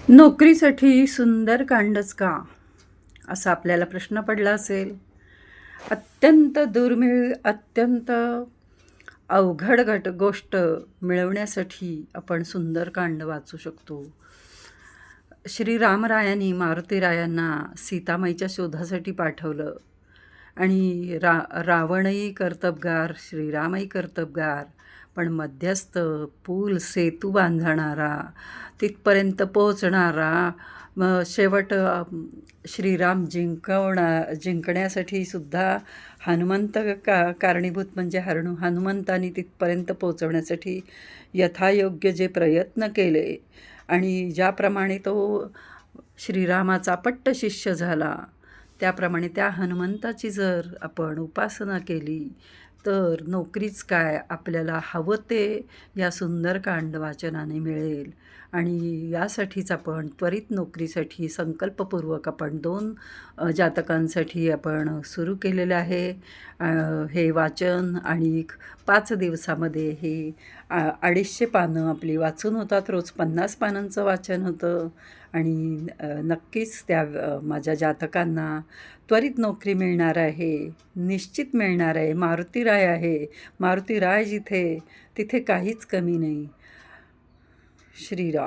नोकरीसाठी सुंदरकांडच का? असा आपल्याला प्रश्न पडला असेल. अत्यंत दुर्मिळ, अत्यंत अवघड गोष्ट मिळवण्यासाठी आपण सुंदरकांड वाचू शकतो. श्रीरामरायांनी मारुतीरायांना सीतामाईच्या शोधासाठी पाठवलं आणि रावणही कर्तबगार, श्रीरामही कर्तबगार, पण मध्यस्थ पूल सेतू बांधणारा, तिथपर्यंत पोहोचणारा, मग शेवट श्रीराम जिंकण्यासाठी सुद्धा हनुमंत कारणीभूत, म्हणजे हनुमंतानी तिथपर्यंत पोहोचवण्यासाठी यथायोग्य जे प्रयत्न केले आणि ज्याप्रमाणे तो श्रीरामाचा पट्ट शिष्य झाला, त्याप्रमाणे त्या हनुमंताची जर आपण उपासना केली तर नोकरीच काय, आपल्याला हवं ते या सुंदरकांड वाचनाने मिळेल. आणि यासाठीच आपण त्वरित नोकरीसाठी संकल्पपूर्वक आपण 2 जातकांसाठी आपण सुरू केलेलं आहे हे वाचन. आणि 5 दिवसामध्ये हे 250 पानं आपली वाचून होतात. रोज 50 पानांचं वाचन होतं. आणि नक्कीच त्या माझ्या जातकांना त्वरित नोकरी मिळणार आहे, निश्चित मिळणार आहे. मारुतीराय आहे, मारुतीराय जिथे तिथे काहीच कमी नाही. श्रीराम.